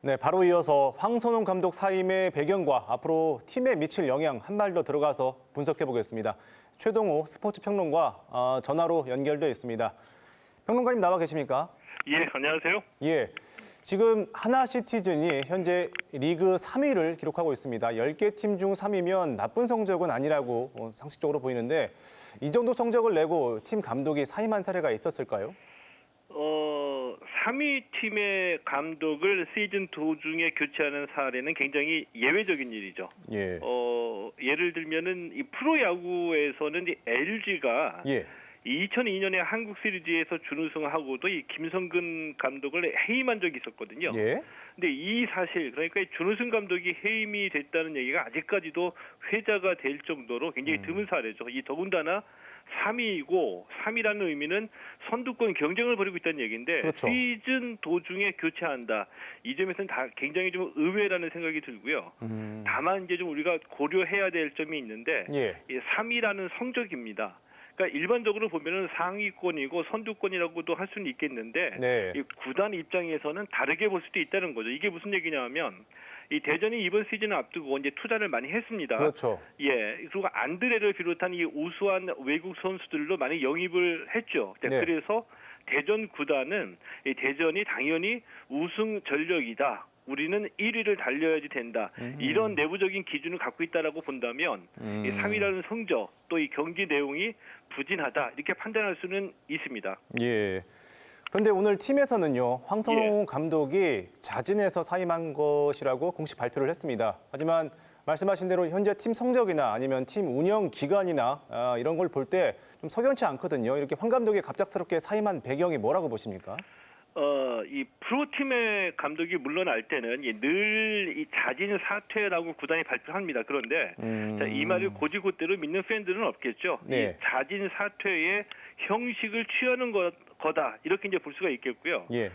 네, 바로 이어서 황선홍 감독 사임의 배경과 앞으로 팀에 미칠 영향 한 발 더 들어가서 분석해 보겠습니다. 최동호 스포츠 평론가 전화로 연결되어 있습니다. 평론가님 나와 계십니까? 예, 안녕하세요. 예. 지금 하나시티즌이 현재 리그 3위를 기록하고 있습니다. 10개 팀 중 3위면 나쁜 성적은 아니라고 상식적으로 보이는데 이 정도 성적을 내고 팀 감독이 사임한 사례가 있었을까요? 3위 팀의 감독을 시즌 도중에 교체하는 사례는 굉장히 예외적인 일이죠. 예. 예를 들면은 이 프로야구에서는 이 LG가 예. 2002년에 한국 시리즈에서 준우승하고도 이 김성근 감독을 해임한 적이 있었거든요. 예. 근데 이 사실, 그러니까 준우승 감독이 해임이 됐다는 얘기가 아직까지도 회자가 될 정도로 굉장히 드문 사례죠. 이 더군다나 3위이고 3위라는 의미는 선두권 경쟁을 벌이고 있다는 얘기인데 그렇죠. 시즌 도중에 교체한다. 이 점에서는 다 굉장히 좀 의외라는 생각이 들고요. 다만 이제 좀 우리가 고려해야 될 점이 있는데 예. 이 3위라는 성적입니다. 그러니까 일반적으로 보면은 상위권이고 선두권이라고도 할 수는 있겠는데 네. 이 구단 입장에서는 다르게 볼 수도 있다는 거죠. 이게 무슨 얘기냐면 이 대전이 이번 시즌을 앞두고 이제 투자를 많이 했습니다. 그렇죠. 예, 그리고 안드레를 비롯한 이 우수한 외국 선수들로 많이 영입을 했죠. 네. 그래서 대전 구단은 이 대전이 당연히 우승 전력이다. 우리는 1위를 달려야지 된다. 이런 내부적인 기준을 갖고 있다라고 본다면 이 3위라는 성적 또 이 경기 내용이 부진하다 이렇게 판단할 수는 있습니다. 예. 그런데 오늘 팀에서는요, 황선홍 감독이 자진해서 사임한 것이라고 공식 발표를 했습니다. 하지만 말씀하신 대로 현재 팀 성적이나 아니면 팀 운영 기간이나 이런 걸 볼 때 좀 석연치 않거든요. 이렇게 황 감독이 갑작스럽게 사임한 배경이 뭐라고 보십니까? 이 프로팀의 감독이 물러날 때는 늘 이 자진 사퇴라고 구단이 발표합니다. 그런데 자, 이 말을 곧이곧대로 믿는 팬들은 없겠죠. 네. 이 자진 사퇴의 형식을 취하는 거다 이렇게 이제 볼 수가 있겠고요. 예.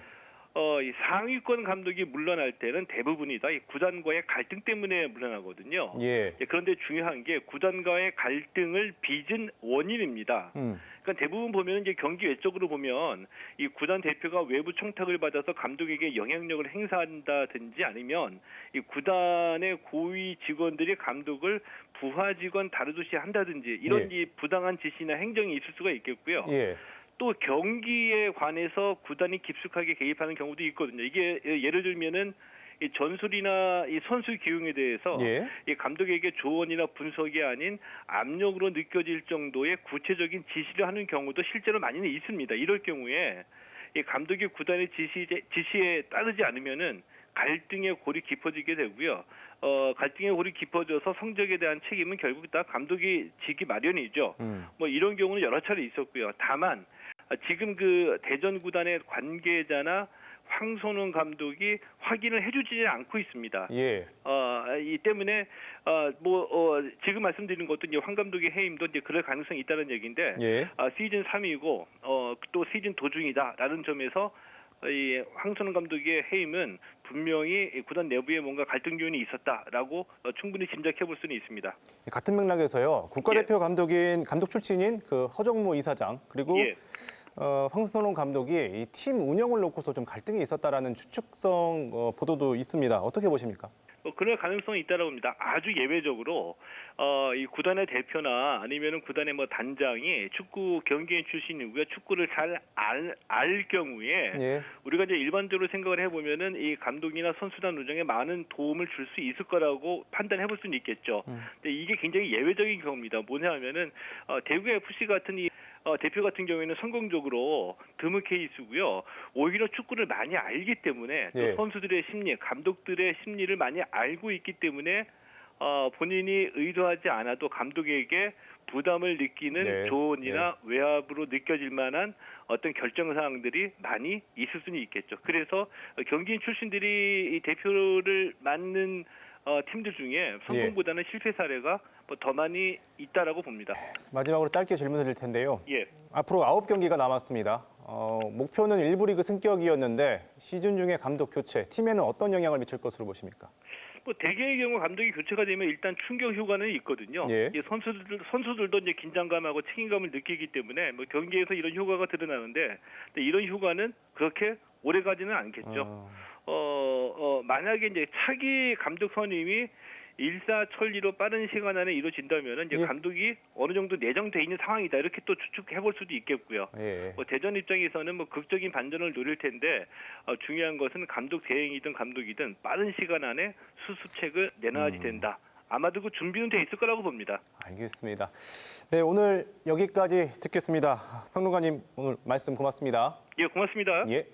이 상위권 감독이 물러날 때는 대부분이 다 이 구단과의 갈등 때문에 물러나거든요. 예. 그런데 중요한 게 구단과의 갈등을 빚은 원인입니다. 그러니까 대부분 보면 이제 경기 외적으로 보면 이 구단 대표가 외부 청탁을 받아서 감독에게 영향력을 행사한다든지 아니면 이 구단의 고위 직원들이 감독을 부하 직원 다루듯이 한다든지 이런 이 부당한 지시나 행정이 있을 수가 있겠고요. 예. 또 경기에 관해서 구단이 깊숙하게 개입하는 경우도 있거든요. 이게 예를 들면은 이 전술이나 이 선수 기용에 대해서 예. 이 감독에게 조언이나 분석이 아닌 압력으로 느껴질 정도의 구체적인 지시를 하는 경우도 실제로 많이는 있습니다. 이럴 경우에 이 감독이 구단의 지시에 따르지 않으면은 갈등의 골이 깊어지게 되고요. 갈등의 골이 깊어져서 성적에 대한 책임은 결국 다 감독이 지기 마련이죠. 뭐 이런 경우는 여러 차례 있었고요. 다만 지금 그 대전 구단의 관계자나 황선홍 감독이 확인을 해주지 않고 있습니다. 예. 이 때문에 지금 말씀드린 것도 이제 황 감독의 해임도 이제 그럴 가능성이 있다는 얘기인데 예. 시즌 3위고 또 시즌 도중이다라는 점에서 이 황선홍 감독의 해임은 분명히 구단 내부에 뭔가 갈등 요인이 있었다라고 충분히 짐작해 볼 수는 있습니다. 같은 맥락에서요, 국가대표 감독 출신인 그 허정무 이사장 그리고 예. 황선홍 감독이 이 팀 운영을 놓고서 좀 갈등이 있었다라는 추측성 보도도 있습니다. 어떻게 보십니까? 그럴 가능성이 있다고 봅니다. 아주 예외적으로 이 구단의 대표나 아니면은 구단의 뭐 단장이 축구 경기인 출신이고요. 축구를 잘 알 경우에 예. 우리가 이제 일반적으로 생각을 해보면은 이 감독이나 선수단 운영에 많은 도움을 줄 수 있을 거라고 판단해볼 수는 있겠죠. 근데 이게 굉장히 예외적인 경우입니다. 뭐냐면은 대구 FC 같은 이 대표 같은 경우에는 성공적으로 드문 케이스고요. 오히려 축구를 많이 알기 때문에 또 예. 선수들의 심리, 감독들의 심리를 많이 알고 있기 때문에 본인이 의도하지 않아도 감독에게 부담을 느끼는 네. 조언이나 외압으로 느껴질 만한 어떤 결정 사항들이 많이 있을 수는 있겠죠. 그래서 경기인 출신들이 이 대표를 맡는 팀들 중에 성공보다는 실패 사례가 더 많이 있다라고 봅니다. 마지막으로 짧게 질문을 드릴 텐데요. 예. 앞으로 9경기가 남았습니다. 목표는 1부 리그 승격이었는데 시즌 중에 감독 교체, 팀에는 어떤 영향을 미칠 것으로 보십니까? 대개의 경우 감독이 교체가 되면 일단 충격 효과는 있거든요. 예. 선수들도 이제 긴장감하고 책임감을 느끼기 때문에 뭐 경기에서 이런 효과가 드러나는데 이런 효과는 그렇게 오래 가지는 않겠죠. 만약에 이제 차기 감독 선임이 일사천리로 빠른 시간 안에 이루어진다면 이제 예. 감독이 어느 정도 내정돼 있는 상황이다 이렇게 또 추측해볼 수도 있겠고요. 예. 뭐 대전 입장에서는 뭐 극적인 반전을 노릴 텐데 중요한 것은 감독 대행이든 감독이든 빠른 시간 안에 수습책을 내놔야지 된다. 아마도 그 준비는 돼 있을 거라고 봅니다. 알겠습니다. 네, 오늘 여기까지 듣겠습니다. 평론가님 오늘 말씀 고맙습니다. 예, 고맙습니다. 예.